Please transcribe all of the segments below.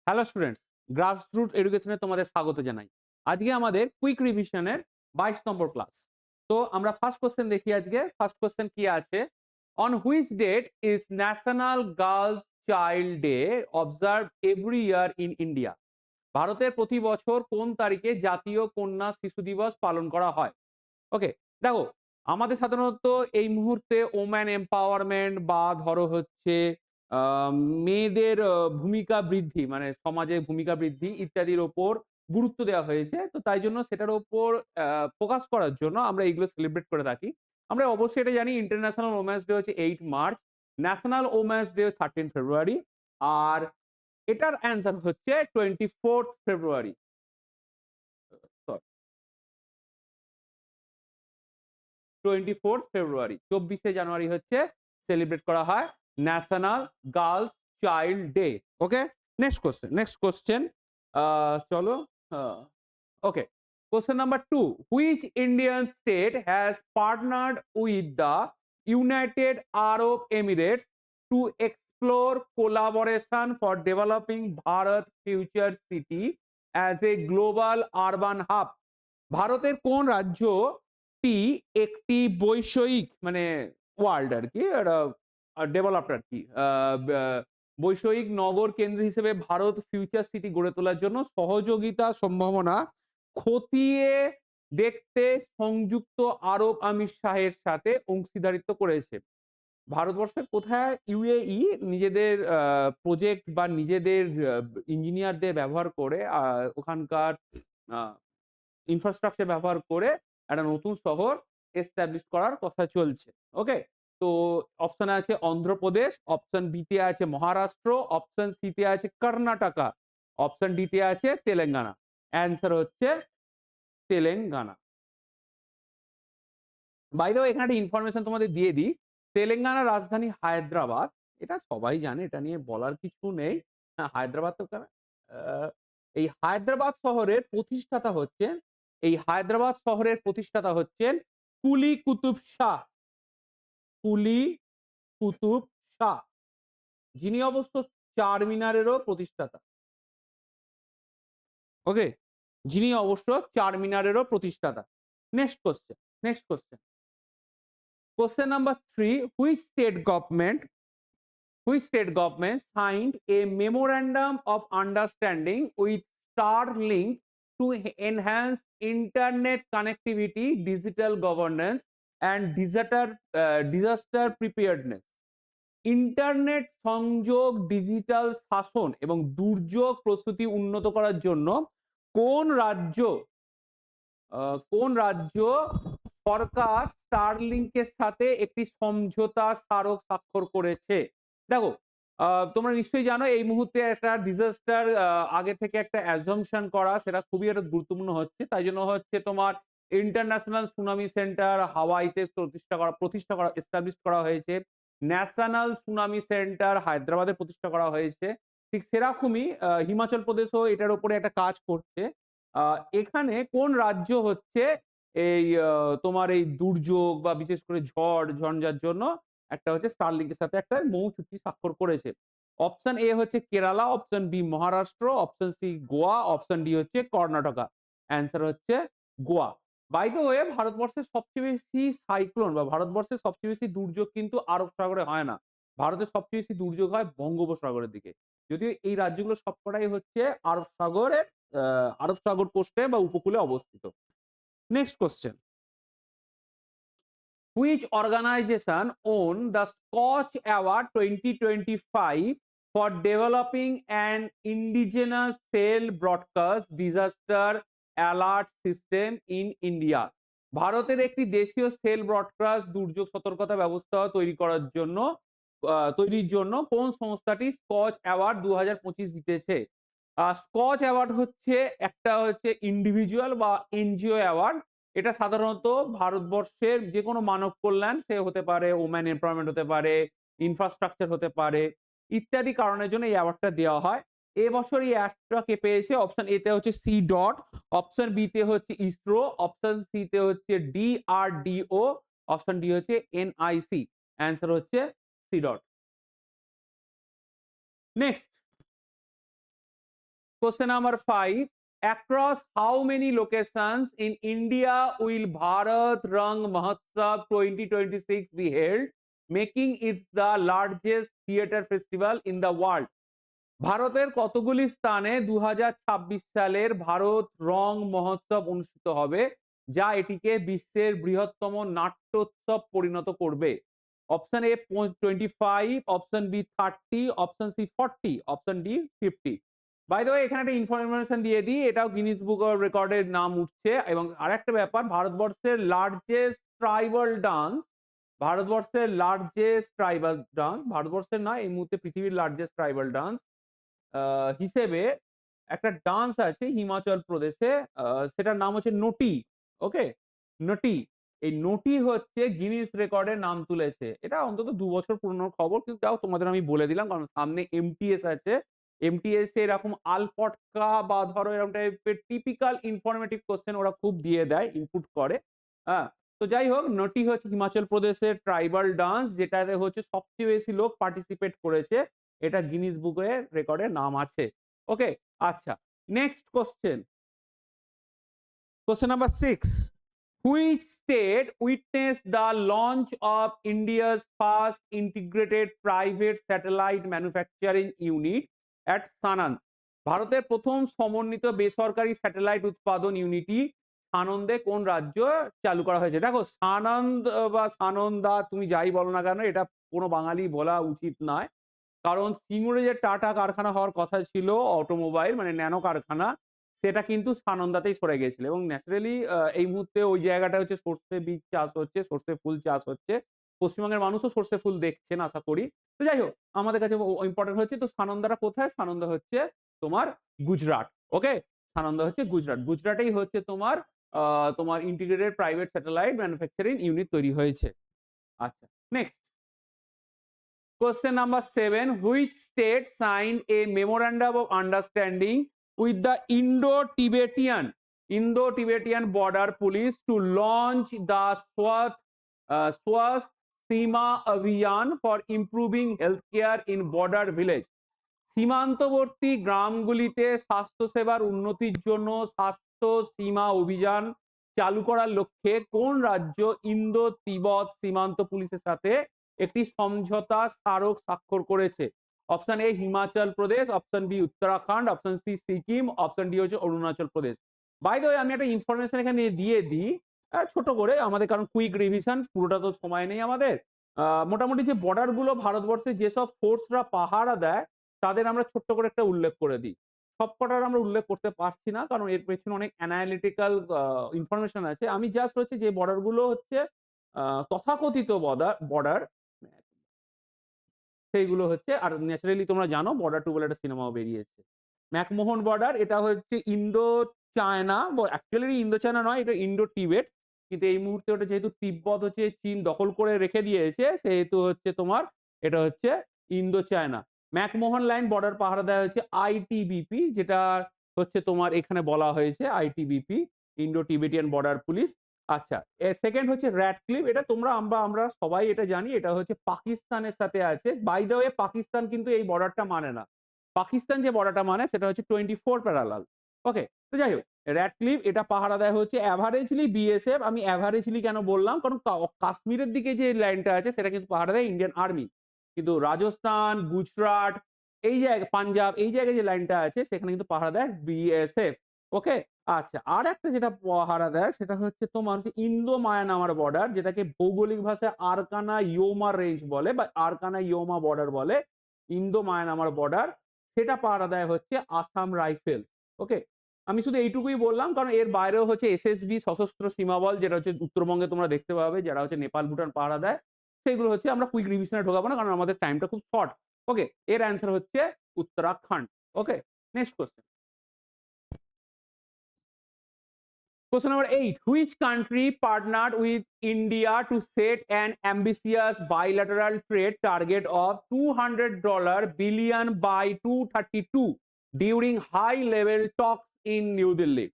Hello students, grassroot এডুকেশনে তোমাদের স্বাগত জানাই। আজকে আমাদের কুইক রিভিশনের 22 নম্বর ক্লাস। তো আমরা ফার্স্ট কোশ্চেন দেখি আজকে। ফার্স্ট কোশ্চেন কি আছে? On which date is national girls child day observe every year in India? ভারতের প্রতি বছর কোন তারিখে জাতীয় কন্যা শিশু দিবস পালন করা হয়? ওকে, দেখো আমাদের সাধারণত এই মুহূর্তে ওম্যান এম্পাওয়ারমেন্ট বা ধরো হচ্ছে আহ, মেয়েদের ভূমিকা বৃদ্ধি মানে সমাজে ভূমিকা বৃদ্ধি ইত্যাদির ওপর গুরুত্ব দেওয়া হয়েছে। তো তাই জন্য সেটার ওপর ফোকাস করার জন্য আমরা এইগুলো সেলিব্রেট করে থাকি। আমরা অবশ্যই এটা জানি ইন্টারন্যাশনাল ওমেন্স ডে হচ্ছে 8 মার্চ, ন্যাশনাল ওমেন্স ডে 13 ফেব্রুয়ারি, আর এটার অ্যান্সার হচ্ছে 24 ফেব্রুয়ারি। 24 ফেব্রুয়ারি, 24শে জানুয়ারি হচ্ছে সেলিব্রেট করা হয় national girls child day. Okay, next question চলো। Okay, question number 2, which Indian state has partnered with the United Arab Emirates to explore collaboration for developing Bharat Future City as a global urban hub? ভারতের কোন রাজ্যটি একটি বৈষয়িক মানে world আরকি developed আরকি বৈষয়িক নগর কেন্দ্র হিসেবে ভারত ফিউচার সিটি গড়ে তোলার জন্য সহযোগিতা সম্ভাবনা খতিয়ে দেখতে সংযুক্ত আরব আমির শাহের সাথে অংশীদারিত্ব করেছে? ভারতবর্ষের কোথায় ইউএই নিজেদের প্রজেক্ট বা নিজেদের ইঞ্জিনিয়ারদের ব্যবহার করে ওখানকার আ ইনফ্রাস্ট্রাকচার ব্যবহার করে একটা নতুন শহর এস্টাবলিশ করার কথা চলছে। ওকে? তো অপশন এ আছে অন্ধ্রপ্রদেশ, অপশন বি তে আছে মহারাষ্ট্র, অপশন সি তে আছে কর্ণাটকা, অপশন ডি তে আছে তেলেঙ্গানা। অ্যান্সার হচ্ছে তেলেঙ্গানা। বাই দ্য ওয়ে এখানে একটা ইনফরমেশন তোমাদের দিয়ে দিই। তেলেঙ্গানার রাজধানী হায়দ্রাবাদ। এটা সবাই জানে, এটা নিয়ে বলার কিছু নেই। হায়দ্রাবাদ তো আ এই হায়দ্রাবাদ শহরের প্রতিষ্ঠাতা হচ্ছেন হায়দ্রাবাদ শহরের প্রতিষ্ঠাতা হচ্ছেন কুলি কুতুব শাহ। কুলি কুতুব শাহ। যিনি অবশ্য চারমিনারেরও প্রতিষ্ঠাতা। ওকে? যিনি অবশ্য চারমিনারেরও প্রতিষ্ঠাতা। Next question, next question. Question number 3, which state government signed a memorandum of understanding with Starlink to enhance internet connectivity, digital governance, and disaster preparedness? Internet সংযোগ, ডিজিটাল শাসন এবং দুর্যোগ প্রস্তুতি উন্নত করার জন্য কোন রাজ্য কোন রাজ্য সরকার স্টারলিংকের সাথে একটি সমঝোতা স্মারক স্বাক্ষর করেছে? দেখো, তোমরা নিশ্চয়ই জানো এই মুহূর্তে একটা ডিজাস্টার আগে থেকে একটা অ্যাজাম্পশন করা সেটা খুবই একটা গুরুত্বপূর্ণ হচ্ছে। তাই জন্য হচ্ছে তোমার ইন্টারন্যাশনাল সুনামি সেন্টার হাওয়াইতে প্রতিষ্ঠা করা এস্টাবলিশ করা হয়েছে। ন্যাশনাল সুনামি সেন্টার হায়দ্রাবাদে প্রতিষ্ঠা করা হয়েছে। ঠিক সেরকমই হিমাচল প্রদেশও এটার উপরে একটা কাজ করছে। আ এখানে কোন রাজ্য হচ্ছে এই তোমার এই দুর্যোগ বা বিশেষ করে ঝঞ্ঝার জন্য একটা হচ্ছে স্টারলিংক এর সাথে একটা মৌ চুক্তি স্বাক্ষর করেছে? অপশন এ হচ্ছে Kerala, option B Maharashtra, option C Goa, option D হচ্ছে কর্ণাটকা। অ্যান্সার হচ্ছে গোয়া। বাই দ্য ওয়ে ভারতবর্ষের সবচেয়ে বেশি সাইক্লোন বা ভারতবর্ষের সবচেয়ে বেশি দুর্যোগ কিন্তু আরব সাগরে হয় না। ভারতের সবচেয়ে বেশি দুর্যোগ হয় বঙ্গোপসাগরের দিকে। যদিও এই রাজ্যগুলো সবকটাই হচ্ছে আরব সাগরের আ আরব সাগর কোস্টে বা উপকূলে অবস্থিত। Next question, which organization won the Scotch Award 2025 for developing an indigenous cell broadcast disaster alert system in India? ভারতের একটি দেশীয় সেল ব্রডকাস্ট দুর্যোগ সতর্কতা ব্যবস্থা তৈরির জন্য কোন সংস্থাটি স্কচ অ্যাওয়ার্ড 2025 জিতেছে? স্কচ অ্যাওয়ার্ড হচ্ছে একটা হচ্ছে ইন্ডিভিজুয়াল বা এনজিও অ্যাওয়ার্ড। এটা সাধারণত ভারতবর্ষের যেকোনো মানব কল্যাণ সে হতে পারে, ওম্যান এমপ্লয়মেন্ট হতে পারে, ইনফ্রাস্ট্রাকচার হতে পারে, ইত্যাদি কারণের জন্য এই অ্যাওয়ার্ডটা দেওয়া হয়। এবছর এই অ্যাওয়ার্ডটা কে পেয়েছে? অপশন এ তে হচ্ছে সি ডট, অপশন বি তে হচ্ছে ইসরো, অপশন সি তে হচ্ছে ডিআরডিও, অপশন ডি হচ্ছে এনআইসি। অ্যান্সার হচ্ছে C dot. Next, question number 5. Across how many locations in India will Bharat Rang Mahotsav 2026 be held, making it the largest theatre festival in the world? ভারতের কতগুলি স্থানে 2026 সালের ভারত রং মহোৎসব অনুষ্ঠিত হবে, যা এটিকে বিশ্বের বৃহত্তম নাট্যোৎসব পরিণত করবে? Option A 25, option B 30, option C 40, option D 50। By the way এখানে একটা ইনফরমেশন দিয়ে দিই, এটাও গিনিস বুক অফ রেকর্ডের নাম উঠছে। এবং আরেকটা ব্যাপার, ভারতবর্ষের লার্জেস্ট ট্রাইবাল ডান্স, ভারতবর্ষের নয়, এই মুহূর্তে পৃথিবীর লার্জেস্ট ট্রাইবাল ডান্স হিসেবে একটা ডান্স আছে হিমাচল প্রদেশে, সেটার নাম হচ্ছে নটি। ওকে, নটি। এই নটি হচ্ছে গিনিস রেকর্ডের নাম তুলেছে। এটা অন্তত 2 বছর পুরনো খবর, কিন্তু তাও তোমাদের আমি বলে দিলাম কারণ সামনে এমটিএস আছে। এমটিএস এ এরকম আলপটকা বা ধরো এরকম টাইপের টিপিক্যাল ইনফরমেটিভ কোশ্চেন ওরা খুব দিয়ে দেয়, ইনপুট করে। হ্যাঁ, তো যাই হোক, নটি হচ্ছে হিমাচল প্রদেশের ট্রাইবাল ডান্স, যেটাতে হচ্ছে সবচেয়ে বেশি লোক পার্টিসিপেট করেছে। এটা গিনিস বুকে রেকর্ডে নাম আছে। ওকে, আচ্ছা, next question. Question number 6. Which state witnessed the launch of India's first integrated private satellite manufacturing unit at Sanand? ভারতের প্রথম সমন্বিত বেসরকারি স্যাটেলাইট উৎপাদন ইউনিটি সানন্দে কোন রাজ্য চালু করা হয়েছে? দেখো, সানন্দ বা সানন্দা তুমি যাই বলো না কেন, এটা কোনো বাঙালি বলা উচিত নয়। কারণ সিঙ্গুরে যে টাটা কারখানা হওয়ার কথা ছিল অটোমোবাইল মানে ন্যানো কারখানা, সেটা কিন্তু সানন্দাতেই সরে গিয়েছিল। এবং ন্যাচারালি এই মুহূর্তে ওই জায়গাটা হচ্ছে সর্ষে বীজ চাষ হচ্ছে, সর্ষে ফুল চাষ হচ্ছে। পশ্চিমবঙ্গের মানুষও সর্ষে ফুল দেখছেন আশা করি। তো যাই হোক, আমাদের কাছে ইম্পোর্টেন্ট হচ্ছে, তো সানন্দাটা কোথায়? সানন্দা হচ্ছে তোমার গুজরাট। ওকে, সানন্দা হচ্ছে গুজরাট। গুজরাটেই হচ্ছে তোমার তোমার integrated private satellite manufacturing unit তৈরি হয়েছে। আচ্ছা, next. Question number 7. Which state signed a memorandum of understanding with the Indo-Tibetan border police to launch the Swasth Seema Abhiyan for improving healthcare in border village? সীমান্তবর্তী গ্রামগুলিতে স্বাস্থ্যসেবার উন্নতির জন্য স্বাস্থ্য সীমা অভিযান চালু করার লক্ষ্যে কোন রাজ্য ইন্দো তিব্বত সীমান্ত পুলিশের সাথে একটি সমঝোতা স্মারক স্বাক্ষর করেছে? Option A Himachal Pradesh, option B Uttarakhand, option C Sikkim, option D হচ্ছে Arunachal Pradesh. By the way আমি একটা ইনফরমেশন এখানে দিয়ে দিই ছোট করে আমাদের, কারণ কুইক রিভিশন, পুরোটা তো সময় নেই আমাদের। মোটামুটি যে বর্ডার গুলো ভারতবর্ষে যেসব ফোর্সরা পাহারা দেয় তাদের আমরা ছোট্ট করে একটা উল্লেখ করে দিই। সবকটার আমরা উল্লেখ করতে পারছি না কারণ এর পেছনে অনেক অ্যানালিটিক্যাল ইনফরমেশন আছে। আমি জাস্ট হচ্ছে যে বর্ডার গুলো হচ্ছে তথাকথিত বর্ডার সেইগুলো হচ্ছে, আর ন্যাচারালি তোমরা জানো বর্ডার টু বলে একটা সিনেমাও বেরিয়েছে। ম্যাকমোহন বর্ডার, এটা হচ্ছে Indo China, actually Indo China নয়, এটা ইন্ডো টিবেট। কিন্তু এই মুহূর্তে ওটা যেহেতু তিব্বত হচ্ছে চীন দখল করে রেখে দিয়েছে, সেহেতু হচ্ছে তোমার এটা হচ্ছে Indo China. McMahon line border পাহারা দেওয়া হচ্ছে আইটিবিপি, যেটা হচ্ছে তোমার এখানে বলা হয়েছে ITBP, Indo Tibetan border police. আচ্ছা, সেকেন্ড হচ্ছে র‍্যাডক্লিফ, এটা আমরা সবাই এটা জানি, এটা হচ্ছে পাকিস্তানের সাথে আছে। বাই দ্য ওয়ে পাকিস্তান কিন্তু এই বর্ডারটা মানে না। পাকিস্তান যে বর্ডারটা মানে সেটা হচ্ছে 24 প্যারালাল। ওকে, তো যাই হোক, র‍্যাডক্লিফ এটা পাহারা দেয় হচ্ছে এভারেজলি বিএসএফ। আমি এভারেজলি কেন বললাম, কারণ কাশ্মীরের দিকে যে লাইনটা আছে সেটা কিন্তু পাহারা দেয় ইন্ডিয়ান আর্মি। কিন্তু রাজস্থান, গুজরাট, এই জায়গা পাঞ্জাব, এই জায়গায় যে লাইনটা আছে সেখানে কিন্তু পাহারা দেয় বিএসএফ। ওকে, আচ্ছা, আরেকটা যেটা পাহারা দেয় সেটা হচ্ছে তোমার ইন্দো মায়ানমার বর্ডার, যেটাকে ভৌগোলিক ভাষায় আরকানা ইয়োমা রেঞ্জ বলে বা আরকানা ইয়োমা বর্ডার বলে, ইন্দো মায়ানমার বর্ডার, সেটা পাহারা দেয় হচ্ছে আসাম রাইফেল। ওকে, আমি শুধু এইটুকুই বললাম কারণ এর বাইরেও হচ্ছে এসএসবি সশস্ত্র সীমাবল, যেটা হচ্ছে উত্তরবঙ্গে তোমরা দেখতে পাবে, যারা হচ্ছে নেপাল ভুটান পাহারা দেয়। সেগুলো হচ্ছে আমরা কুইক রিভিশনে ঢোকাবো না কারণ আমাদের টাইমটা খুব শর্ট। ওকে, এর অ্যান্সার হচ্ছে উত্তরাখণ্ড। ওকে, next question. Question number 8. Which country partnered with India to set an ambitious bilateral trade target of $200 billion by 2032 during high-level talks in New Delhi?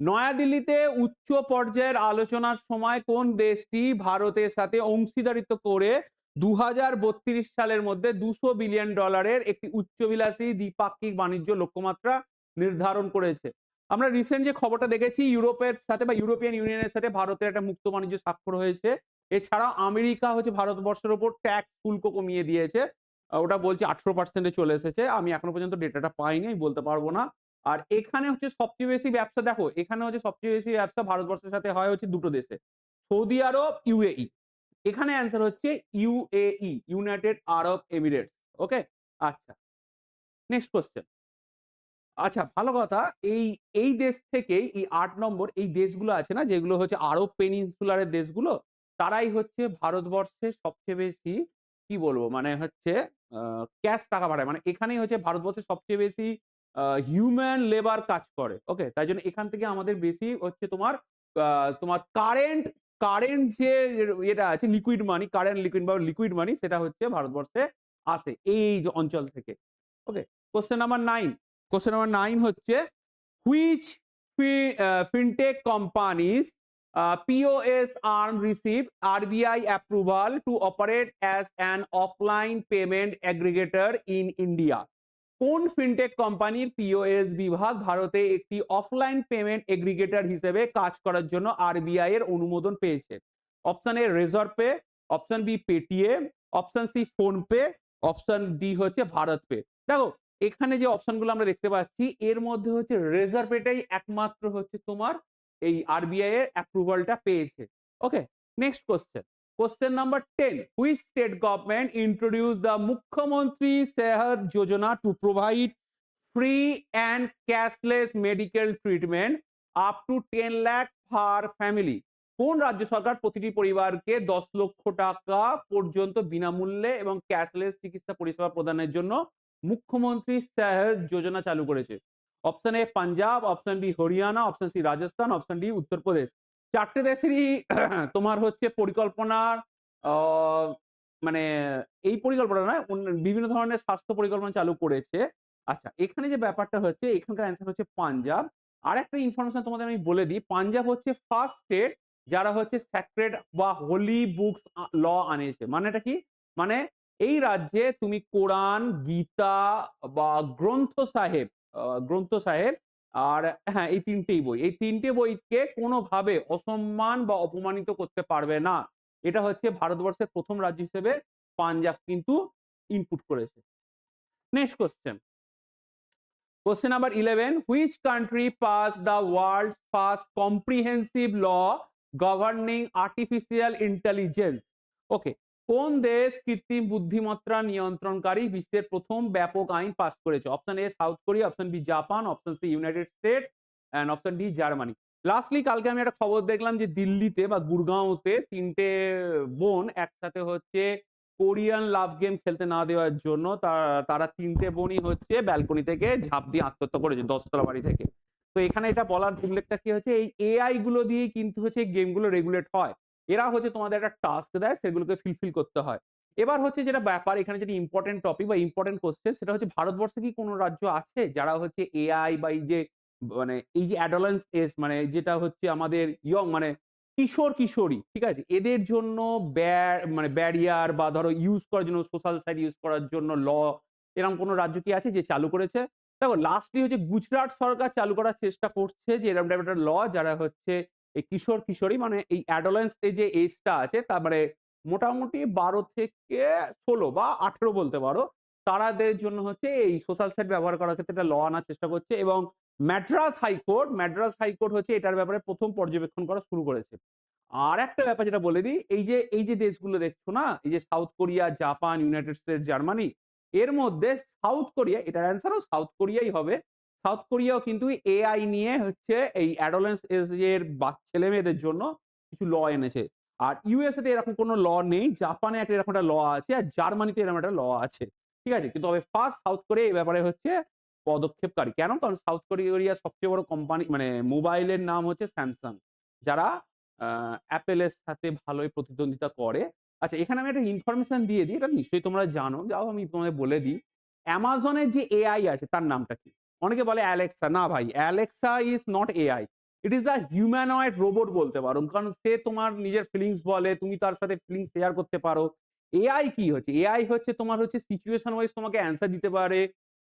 নয়াদিল্লিতে উচ্চ পর্যায়ের আলোচনার সময় কোন দেশটি ভারতের সাথে অংশীদারিত্ব করে 2032 সালের মধ্যে $200 বিলিয়ন একটি উচ্চাভিলাষী দ্বিপাক্ষিক বাণিজ্য লক্ষ্যমাত্রা নির্ধারণ করেছে। আমরা রিসেন্ট যে খবরটা দেখেছি ইউরোপের সাথে বা ইউরোপিয়ান ইউনিয়নের সাথে ভারতের একটা মুক্ত বাণিজ্য স্বাক্ষর হয়েছে। এছাড়াও আমেরিকা হচ্ছে ভারতবর্ষের উপর ট্যাক্স শুল্ক কমিয়ে দিয়েছে। ওটা বলছে 18% এ চলে এসেছে। আমি এখনো পর্যন্ত ডেটাটা পাইনি, আমি বলতে পারব না। আর এখানে হচ্ছে সবচেয়ে বেশি ব্যবসা দেখো, এখানে হচ্ছে সবচেয়ে বেশি ব্যবসা ভারতবর্ষের সাথে হয় হচ্ছে ২ টো দেশে। সৌদি আরব, ইউএই। এখানে অ্যান্সার হচ্ছে ইউএই, ইউনাইটেড আরব এমিরেটস। ওকে? আচ্ছা, নেক্সট কোয়েশ্চেন। আচ্ছা, ভালো কথা। এই, এই দেশ থেকেই এই ৮ নম্বর এই দেশগুলো আছে না যেগুলো হচ্ছে আরব পেনিনসুলার এর দেশগুলো, তারাই হচ্ছে ভারতবর্ষের সবচেয়ে বেশি কি বলবো মানে হচ্ছে আ ক্যাশ টাকা পাঠায়। মানে এখানেই হচ্ছে ভারতবর্ষের সবচেয়ে বেশি হিউম্যান লেবার কাজ করে। ওকে? তাই জন্য এখান থেকে আমাদের বেশি হচ্ছে তোমার আ তোমার কারেন্ট যে ইয়েটা আছে লিকুইড মানি, কারেন্ট লিকুইড বা লিকুইড মানি সেটা হচ্ছে ভারতবর্ষে আসে এই যে অঞ্চল থেকে। ওকে? কোয়েশ্চেন নাম্বার 9, কোয়েশ্চেন নাম্বার 9 হচ্ছে which fintech companies POS arm received RBI approval to operate as an offline payment aggregator in India? কোন ফিনটেক কোম্পানির পিওএস বিভাগ ভারতে একটি অফলাইন পেমেন্ট এগ্রিগেটর হিসেবে কাজ করার জন্য আরবিআই এর অনুমোদন পেয়েছে? Option A Razorpay, option B Paytm, option C PhonePe, option D হচ্ছে ভারত পে। দেখো এখানে যে অপশনগুলো আমরা দেখতে পাচ্ছি এর মধ্যে হচ্ছে রেজর পেটাই একমাত্র হচ্ছে তোমার এই আরবিআই এর অ্যাপ্রুভালটা পেয়েছে। ওকে, next question. Question number 10. Which state government introduced the Mukhyamantri Sehat Yojana to provide free and cashless medical treatment up to 10 lakh per family? কোন রাজ্য সরকার প্রতিটি পরিবারকে ১০ লক্ষ টাকা পর্যন্ত বিনামূল্যে এবং ক্যাশলেস চিকিৎসা পরিষেবা প্রদানের জন্য মুখ্যমন্ত্রী সেহত যোজনা চালু করেছে? Option A Punjab, option B Haryana, option C Rajasthan, option D Uttar Pradesh. ৪ টে দেশেরই তোমার হচ্ছে পরিকল্পনার আ মানে এই পরিকল্পনা নয়, বিভিন্ন ধরনের স্বাস্থ্য পরিকল্পনা চালু করেছে। আচ্ছা, এখানে যে ব্যাপারটা হচ্ছে এখানকার অ্যান্সার হচ্ছে পাঞ্জাব। আরেকটা ইনফরমেশন তোমাদের আমি বলে দিই। পাঞ্জাব হচ্ছে ফার্স্ট স্টেট যারা হচ্ছে সেক্রেড বা হোলি বুকস ল আনিয়েছে। মানেটা কি? মানে এই রাজ্যে তুমি কোরআন, গীতা বা গ্রন্থ সাহেব আর হ্যাঁ, এই ৩ টেই বই। এই ৩ টে বইকে কোনোভাবে অসম্মান বা অপমানিত করতে পারবে না। এটা হচ্ছে ভারতবর্ষের ১ম রাজ্য হিসেবে পাঞ্জাব কিন্তু ইনপুট করেছে। Next question. Question number 11. Which country passed the world's first comprehensive law governing artificial intelligence? Okay. কোন দেশ কৃত্রিম বুদ্ধিমত্তা নিয়ন্ত্রণকারী বিশ্বের প্রথম ব্যাপক আইন পাস করেছে? Option A South Korea, option B Japan, option C United State and option D Germany. Lastly কালকে আমি একটা খবর দেখলাম যে দিল্লিতে বা গুরগাঁওতে ৩ টে বোন একসাথে হচ্ছে কোরিয়ান লাভ গেম খেলতে না দেওয়ার জন্য তারা ৩ টে বোনই হচ্ছে ব্যালকনি থেকে ঝাঁপ দিয়ে আত্মহত্যা করেছে ১০ তলা বাড়ি থেকে। তো এখানে এটা বলার উল্লেখটা কি হচ্ছে এই এআই গুলো দিয়েই কিন্তু হচ্ছে গেমগুলো রেগুলেট হয়। এরা হচ্ছে তোমাদের একটা টাস্ক দেয় সেগুলোকে ফিলফিল করতে হয়। এবার হচ্ছে যেটা ব্যাপার এখানে যেটা ইম্পোর্টেন্ট টপিক বা ইম্পোর্টেন্ট কোয়েশ্চেন সেটা হচ্ছে ভারতবর্ষে কি কোন রাজ্য আছে যারা হচ্ছে এআই বা এই যে মানে এই যে অ্যাডোলেন্স এজ মানে যেটা হচ্ছে আমাদের মানে কিশোরী, ঠিক আছে? এদের জন্য মানে ব্যারিয়ার বা ধরো ইউজ করার জন্য সোশ্যাল সাইট ইউজ করার জন্য এরকম কোন রাজ্য কি আছে যে চালু করেছে? দেখো লাস্টলি হচ্ছে গুজরাট সরকার চালু করার চেষ্টা করছে যে এরকম টাইপের একটা যারা হচ্ছে এই কিশোরী মানে এই অ্যাডোলেন্স এ যে এজটা আছে তার মানে মোটামুটি ১২ থেকে ১৬ বা ১৮ বলতে পারো। তারাদের জন্য হচ্ছে এই সোশ্যাল সাইট ব্যবহার করার ক্ষেত্রে একটা আনার চেষ্টা করছে এবং মাদ্রাজ হাইকোর্ট হচ্ছে এটার ব্যাপারে ১ম পর্যবেক্ষণ করা শুরু করেছে। আরেকটা ব্যাপার যেটা বলে দিই, এই যে দেশগুলো দেখছো না? এই যে south Korea, Japan, United states, Germany এর মধ্যে সাউথ কোরিয়া এটার অ্যান্সারও সাউথ কোরিয়াই হবে। সাউথ কোরিয়াও কিন্তু এআই নিয়ে হচ্ছে এই অ্যাডোলেন্স এজ এর ছেলেমেয়েদের জন্য কিছু এনেছে। আর ইউএসএ তে এরকম কোনো নেই। জাপানে একটা এরকম একটা আছে। আর জার্মানিতে এরকম একটা আছে। ঠিক আছে? কিন্তু তবে ফার্স্ট সাউথ কোরিয়া এই ব্যাপারে হচ্ছে পদক্ষেপকারী। কেন? কারণ সাউথ কোরিয়ার সবচেয়ে বড় কোম্পানি মানে মোবাইলের নাম হচ্ছে Samsung। যারা আ Apple এর সাথে ভালোই প্রতিদ্বন্দ্বিতা করে। আচ্ছা এখানে আমি একটা ইনফরমেশন দিয়ে দিই। এটা নিশ্চয়ই তোমরা জানো। যাও আমি তোমাদের বলে দিই। Amazon এর যে AI আছে তার নামটা কি? অনেকে বলে Alexa না ভাই, Alexa is not AI. It is the humanoid robot বলতে পারো। কারণ সে তোমার নিজের ফিলিংস বলে, তুমি তার সাথে ফিলিংস শেয়ার করতে পারো। AI কি হচ্ছে? AI হচ্ছে তোমার হচ্ছে সিচুয়েশন ওয়াইজ তোমাকে অ্যান্সার দিতে পারে।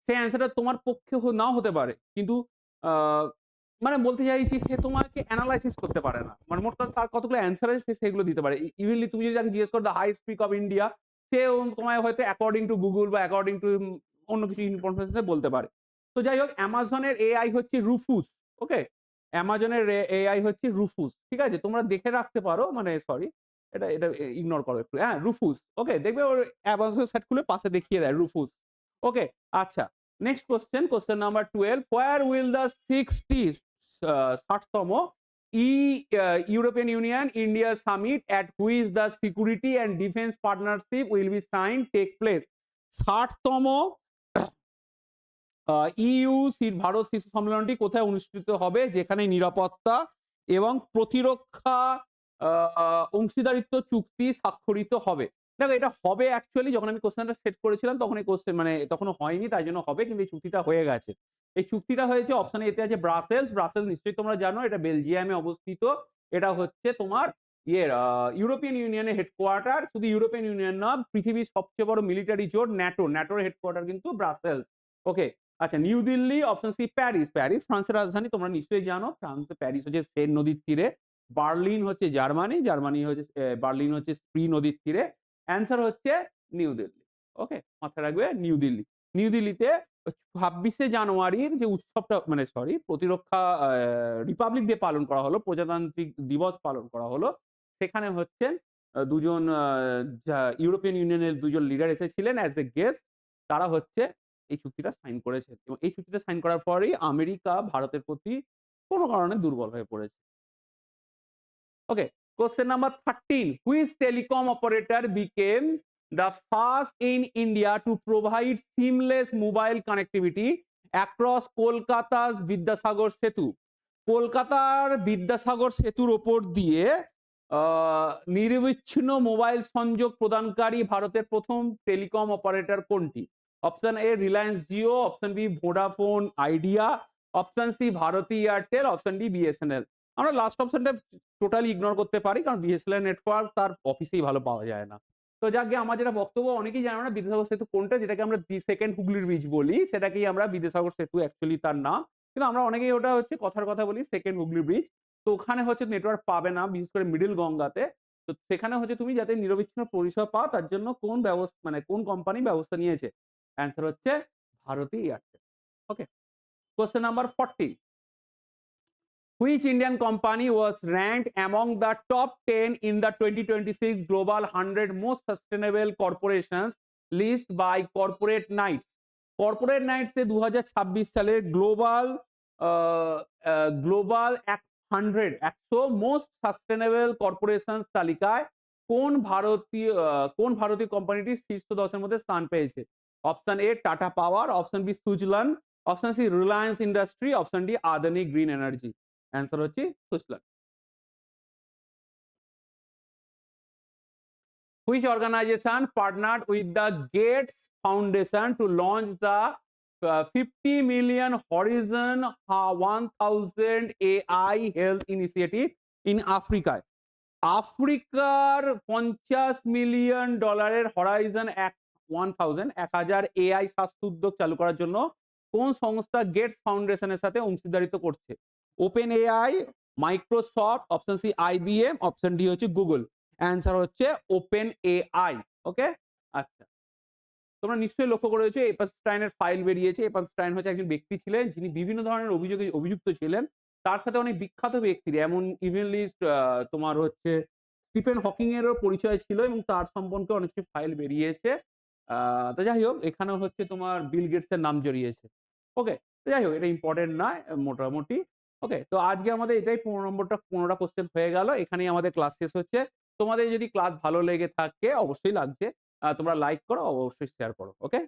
সেই অ্যান্সারটা তোমার পক্ষে নাও হতে পারে। কিন্তু আ মানে বলতে চাইছি সে তোমাকে এনালাইসিস করতে পারে না। মানে মোট কথা তার কতগুলো অ্যান্সার আছে সে সেগুলো দিতে পারে। ইভেনলি তুমি যদি তাকে জিজ্ঞেস করো the highest peak of India, সেও তোমায় হয়তো অ্যাকর্ডিং টু গুগল বা অ্যাকর্ডিং টু অন্য কিছু ইনফরমেশন বলতে পারে। তো যাই হোক Amazon এর এআই হচ্ছে রুফুস। ওকে? Amazon এর এআই হচ্ছে রুফুস। ঠিক আছে? তোমরা দেখে রাখতে পারো মানে সরি এটা ইগনোর করো একটু। হ্যাঁ? রুফুস। ওকে? দেখবে ওর Amazon সাইট খুলে পাশে দেখিয়ে দেয় রুফুস। ওকে? আচ্ছা। Next question, question number 12, where will the 60তম European Union India summit at which the security and defense partnership will be signed take place? 60তম ইইউ ভারত শীর্ষ সম্মেলনটি কোথায় অনুষ্ঠিত হবে? যেখানে নিরাপত্তা এবং প্রতিরক্ষা অংশীদারিত্ব চুক্তি স্বাক্ষরিত হবে। দেখো এটা হবে অ্যাকচুয়ালি যখন আমি কোয়েশ্চেনটা সেট করেছিলাম তখন এই কোয়েশ্চেন মানে তখনো হয়নি তাই জন্য হবে কিন্তু এই চুক্তিটা হয়ে গেছে। এই চুক্তিটা হয়েছে অপশন এতে আছে ব্রাসেলস। ব্রাসেলস নিশ্চয়ই তোমরা জানো এটা বেলজিয়ামে অবস্থিত। এটা হচ্ছে তোমার ইউরোপিয়ান ইউনিয়নের হেডকোয়ার্টার। শুধু ইউরোপিয়ান ইউনিয়ন না, পৃথিবীর সবচেয়ে বড় মিলিটারি জোট ন্যাটো। ন্যাটোর হেডকোয়ার্টার কিন্তু ব্রাসেলস। ওকে। আচ্ছা, New Delhi, option C Paris. Paris ফ্রান্সের রাজধানী তোমরা নিশ্চয়ই জানো। ফ্রান্সে প্যারিস হচ্ছে সেন নদীর তীরে। বার্লিন হচ্ছে জার্মানি। জার্মানি হচ্ছে বার্লিন হচ্ছে স্প্রি নদীর তীরে। অ্যান্সার হচ্ছে নিউ দিল্লি। ওকে? মাথায় রাখবে নিউ দিল্লি। নিউ দিল্লিতে ২৬শে জানুয়ারির যে উৎসবটা মানে সরি প্রতিরক্ষা রিপাবলিক ডে পালন করা হলো, প্রজাতান্ত্রিক দিবস পালন করা হলো। সেখানে হচ্ছেন দুজন ইউরোপিয়ান ইউনিয়নের ২ জন লিডার এসেছিলেন অ্যাজ এ গেস্ট। তারা হচ্ছে এই চুক্তিটা সাইন করেছে এবং এই চুক্তিটা সাইন করার পরেই আমেরিকা ভারতের প্রতি কোন কারণে দুর্বল হয়ে পড়েছে। ওকে, question number 13. Which telecom operator became the first in India to provide seamless mobile connectivity across Kolkata's Vidyasagar Setu? কলকাতার বিদ্যাসাগর সেতুর ওপর দিয়ে নিরবিচ্ছিন্ন মোবাইল সংযোগ প্রদানকারী ভারতের প্রথম টেলিকম অপারেটর কোনটি? Option A Reliance Jio, option B Vodafone Idea, option C Bharti Airtel, option D BSNL. আমরা লাস্ট অপশনটা টোটালি ইগনোর করতে পারি কারণ বিএসএনএল নেটওয়ার্ক তার অফিসেই ভালো পাওয়া যায় না। তো যাকগে আমার যেটা বক্তব্য অনেকেই জানে না বিদ্যাসাগর সেতু কোনটা, যেটাকে আমরা সেকেন্ড হুগলির ব্রিজ বলি সেটাকেই আমরা বিদ্যাসাগর সেতু অ্যাকচুয়ালি তার নাম। কিন্তু আমরা অনেকেই ওটা হচ্ছে কথার কথা বলি সেকেন্ড হুগলি ব্রিজ। তো ওখানে হচ্ছে নেটওয়ার্ক পাবে না বিশেষ করে মিডল গঙ্গাতে। তো সেখানে হচ্ছে তুমি যাতে নিরবিচ্ছিন্ন পরিষেবা পাও তার জন্য কোন মানে কোন কোম্পানি ব্যবস্থা নিয়েছে? অ্যান্সার হচ্ছে Bharti Airtel. Okay. Question number 14. Which Indian company was ranked among the top 10 in the 2026 Global 100 Most Sustainable Corporations list by Corporate Knights? Corporate Knights এ ২০২৬ সালের গ্লোবাল 100 মোস্ট সাস্টেনেবল কর্পোরেশনস তালিকায় কোন ভারতীয় কোম্পানিটি শীর্ষ ১০ এর মধ্যে স্থান পেয়েছে? Option A Tata Power, option B Suzlon, option C Reliance Industry, option D Adani Green Energy. Answer হচ্ছে Suzlon. Which organization partnered with the Gates Foundation to launch the 50 million Horizon 1000 AI Health Initiative in Africa? আফ্রিকার $50 million Horizon 1000 AI স্বাস্থ্য উদ্যোগ চালু করার জন্য কোন সংস্থা Gates ফাউন্ডেশনের সাথে অংশীদারিত্ব করছে? Open AI, Microsoft, option C IBM, option D হচ্ছে গুগল। অ্যান্সার হচ্ছে ওপেন এআই। ওকে। আচ্ছা, তোমরা নিশ্চয়ই লক্ষ্য করেছো এপানস্টাইনের ফাইল বেরিয়েছে। এপানস্টাইন হচ্ছে একজন ব্যক্তি ছিলেন যিনি বিভিন্ন ধরনের অভিযোগে অভিযুক্ত ছিলেন। তার সাথে অনেক বিখ্যাত ব্যক্তির এমন ইভেনলি তোমার হচ্ছে স্টিফেন হকিং এরও পরিচয় ছিল এবং তার সম্পর্কে অনেক কিছু ফাইল বেরিয়েছে। তো যাই হোক এখানেও হচ্ছে তোমার বিল গেটস এর নাম জড়িয়েছে। ওকে। তো যাই হোক এটা ইম্পোর্টেন্ট নয় মোটামুটি। ওকে। তো আজকে আমাদের এটাই ১৫টা কোয়েশ্চেন হয়ে গেল। এখানেই আমাদের ক্লাস শেষ হচ্ছে। তোমাদের যদি ক্লাস ভালো লেগে থাকে অবশ্যই লাগছে। তোমরা লাইক করো, অবশ্যই শেয়ার করো। ওকে?